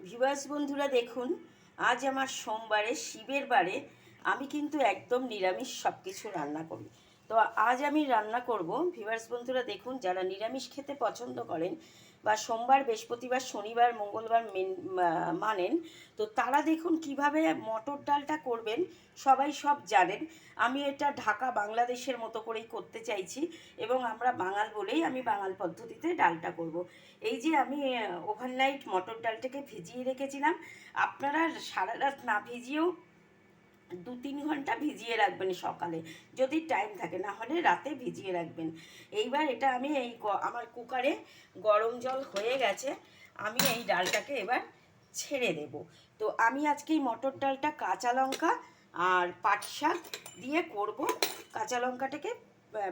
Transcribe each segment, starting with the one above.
Viewers বন্ধুরা দেখুন, আজ আমার সোমবারে শিবের বারে আমি কিন্তু একদম নিরামিষ সব কিছু রান্না করি। তো আজ আমি রান্না করব, ভিউয়ার্স বন্ধুরা দেখুন, যারা নিরামিষ খেতে পছন্দ করেন বা সোমবার, বৃহস্পতিবার, শনিবার, মঙ্গলবার মানেন, তো তারা দেখুন কিভাবে মটর ডালটা করবেন। সবাই সব জানেন, আমি এটা ঢাকা বাংলাদেশের মতো করেই করতে চাইছি এবং আমরা বাঙাল বলেই আমি বাঙাল পদ্ধতিতে ডালটা করব। এই যে আমি ওভারনাইট মটর ডালটাকে ভিজিয়ে রেখেছিলাম। আপনারা সারা রাত না ভিজিয়েও 2-3 ঘন্টা ভিজিয়ে রাখবেন সকালে, যদি টাইম থাকে, না হলে রাতে ভিজিয়ে রাখবেন। এইবার এটা আমি আমার কুকারে গরম জল হয়ে গেছে, আমি এই ডালটাকে এবার ছেড়ে দেব। তো আমি আজকে এই মটর ডালটা কাঁচা লঙ্কা আর পাট শাক দিয়ে করব। কাঁচা লঙ্কাটাকে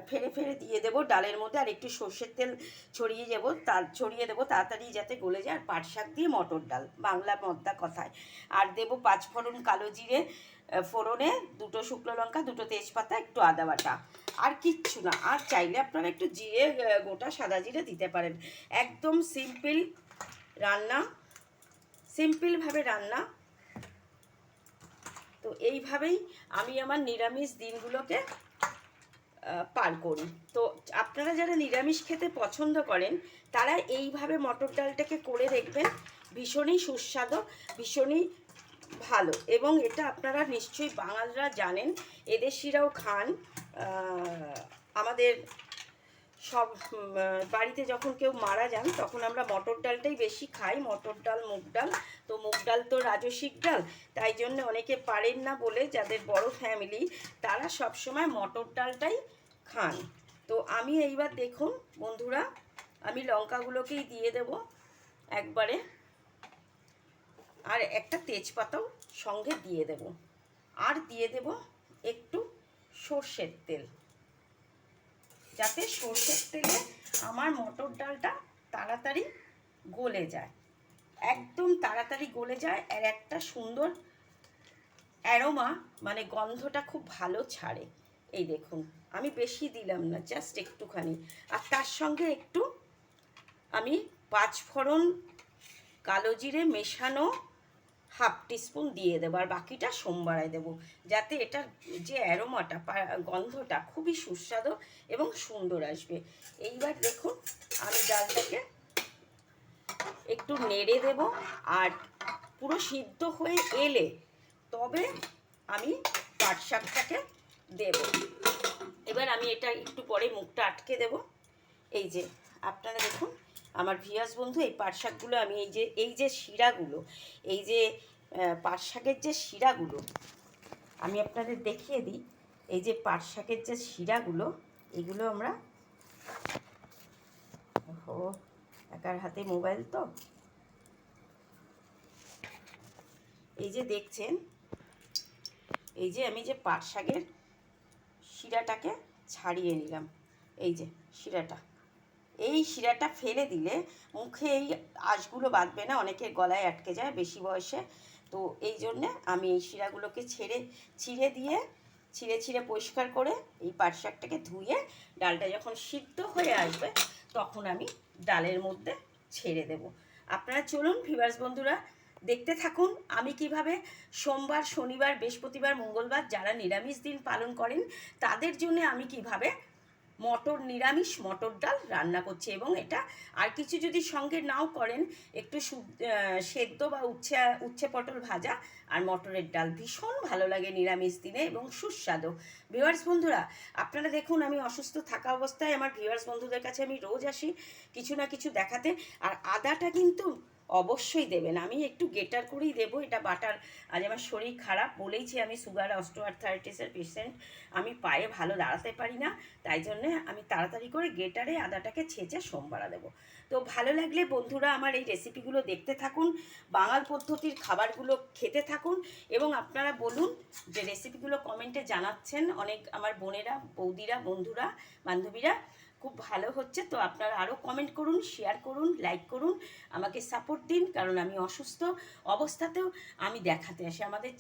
ফেরে ফেরে দিয়ে দেবো ডালের মধ্যে, আর একটু সর্ষের তেল ছড়িয়ে দেবো তাড়াতাড়ি যাতে গলে যায়। আর পাট শাক দিয়ে মটর ডাল, বাংলা মদ্দা কথায়। আর দেবো 5 ফোড়ন কালো জিরে, ফোড়নে 2টো শুকনো লঙ্কা, 2টো তেজপাতা, একটু আদা বাটা, আর কিচ্ছু না। আর চাইলে আপনারা একটু জিরে, গোটা সাদা জিরে দিতে পারেন। একদম সিম্পল রান্না, সিম্পলভাবে রান্না। তো এইভাবেই আমি আমার নিরামিষ দিনগুলোকে পার করি। তো আপনারা যারা নিরামিষ খেতে পছন্দ করেন তারা এইভাবে মটর ডালটাকে করে দেখবেন, ভীষণই সুস্বাদু, ভীষণই ভালো। এবং এটা আপনারা নিশ্চয়ই বাঙালরা জানেন, এদেশিরাও খান। আমাদের সব বাড়িতে যখন কেউ মারা যান তখন আমরা মটর ডালটাই বেশি খাই, মটর ডাল, মুগ ডাল। তো মুগ ডাল তো রাজসিক ডাল, তাই জন্য অনেকে পারেন না বলে, যাদের বড় ফ্যামিলি, তারা সব সময় মটর ডালটাই খান। তো আমি এইবার দেখুন বন্ধুরা, আমি লঙ্কাগুলোকেই দিয়ে দেব একবারে, আর একটা তেজপাতাও সঙ্গে দিয়ে দেব, আর দিয়ে দেব একটু সর্ষের তেল, যাতে সর্ষের তেলে আমার মটর ডালটা তাড়াতাড়ি গলে যায়, একদম তাড়াতাড়ি গলে যায়। আর একটা সুন্দর অ্যারোমা, মানে গন্ধটা খুব ভালো ছাড়ে। এই দেখুন, আমি বেশি দিলাম না, জাস্ট একটুখানি। আর তার সঙ্গে একটু আমি 5 ফোড়ন কালো জিরে মেশানো হাফ টিস্পুন দিয়ে দেবো, আর বাকিটা সোমবারে দেবো, যাতে এটার যে অ্যারোমাটা, গন্ধটা খুবই সুস্বাদু এবং সুন্দর আসবে। এইবার দেখুন, আমি ডালটাকে একটু নেড়ে দেব, আর পুরো সিদ্ধ হয়ে এলে তবে আমি পাট শাকটাকে দেব। এবার আমি এটা একটু পরে মুখটা আটকে দেব। এই যে আপনারা দেখুন আমার ভিউয়ার্স বন্ধু, এই পাট শাকগুলো আমি এই যে শিরাগুলো, এই যে পাট শাকের যে শিরাগুলো আমি আপনাদের দেখিয়ে দিই। এই যে পাট শাকের যে শিরাগুলো, এগুলো আমরা, ও একার হাতে মোবাইল তো, এই যে দেখছেন, এই যে আমি যে পাট শাকের শিরাটাকে ছাড়িয়ে নিলাম, এই যে শিরাটা, এই শিরাটা ফেলে দিলে মুখে এই আঁশগুলো বাঁধবে না, অনেকের গলায় আটকে যায় বেশি বয়সে। তো এই জন্যে আমি এই শিরাগুলোকে ছিঁড়ে ছিঁড়ে পরিষ্কার করে এই পাট শাকটাকে ধুয়ে, ডালটা যখন সিদ্ধ হয়ে আসবে তখন আমি ডালের মধ্যে ছেড়ে দেব। আপনারা চলুন ভিউয়ার্স বন্ধুরা, দেখতে থাকুন আমি কিভাবে সোমবার, শনিবার, বৃহস্পতিবার, মঙ্গলবার যারা নিরামিষ দিন পালন করেন তাদের জন্য আমি কিভাবে নিরামিষ মটর ডাল রান্না করছি। এবং এটা আর কিছু যদি সঙ্গে নাও করেন, একটু সেদ্ধ বা উচ্ছে পটল ভাজা আর মটরের ডাল, ভীষণ ভালো লাগে নিরামিষ দিনে এবং সুস্বাদু। ভিউয়ার্স বন্ধুরা, আপনারা দেখুন, আমি অসুস্থ থাকা অবস্থায় আমার ভিউয়ার্স বন্ধুদের কাছে আমি রোজ আসি কিছু না কিছু দেখাতে। আর আদাটা কিন্তু অবশ্যই দেবেন, আমি একটু গেটার করেই দেবো এটা বাটার। আজ আমার শরীর খারাপ, বলেইছি আমি সুগার অস্টিওআর্থ্রাইটিসের পেশেন্ট, আমি পায়ে ভালো দাঁড়াতে পারি না, তাই জন্যে আমি তাড়াতাড়ি করে গেটারে আদাটাকে ছেঁচে সোমবারা দেবো। তো ভালো লাগলে বন্ধুরা আমার এই রেসিপিগুলো দেখতে থাকুন, বাঙাল পদ্ধতির খাবারগুলো খেতে থাকুন, এবং আপনারা বলুন যে রেসিপিগুলো কমেন্টে জানাচ্ছেন অনেক আমার বোনেরা, বৌদিরা, বন্ধুরা, বান্ধবীরা, খুব ভালো হচ্ছে। তো আপনারা আরও কমেন্ট করুন, শেয়ার করুন, লাইক করুন, আমাকে সাপোর্ট দিন, কারণ আমি অসুস্থ অবস্থাতেও আমি দেখাতে আসি। আমাদের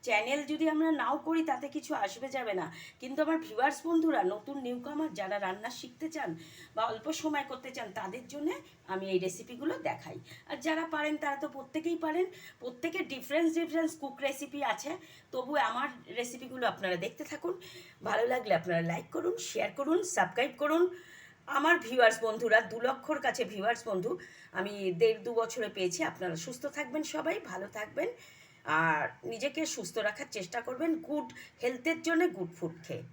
চ্যানেল যদি আমরা নাও করি তাতে কিছু আসবে যাবে না, কিন্তু আমার ভিউয়ার্স বন্ধুরা নতুন নিউকামার যারা রান্না শিখতে চান বা অল্প সময় করতে চান তাদের জন্য আমি এই রেসিপিগুলো দেখাই। আর যারা পারেন তারা তো প্রত্যেকেই পারেন, প্রত্যেকের ডিফারেন্স কুক রেসিপি আছে, তবু আমার রেসিপিগুলো আপনারা দেখতে থাকুন। ভালো লাগলে আপনারা লাইক করুন, শেয়ার করুন, সাবস্ক্রাইব করুন। আমার ভিউয়ার্স বন্ধুরা 2 লক্ষর কাছে ভিউয়ার্স বন্ধু আমি 1.5-2 বছরে পেয়েছি। আপনারা সুস্থ থাকবেন, সবাই ভালো থাকবেন, আর নিজেকে সুস্থ রাখার চেষ্টা করবেন গুড হেলথের জন্য গুড ফুড খেয়ে।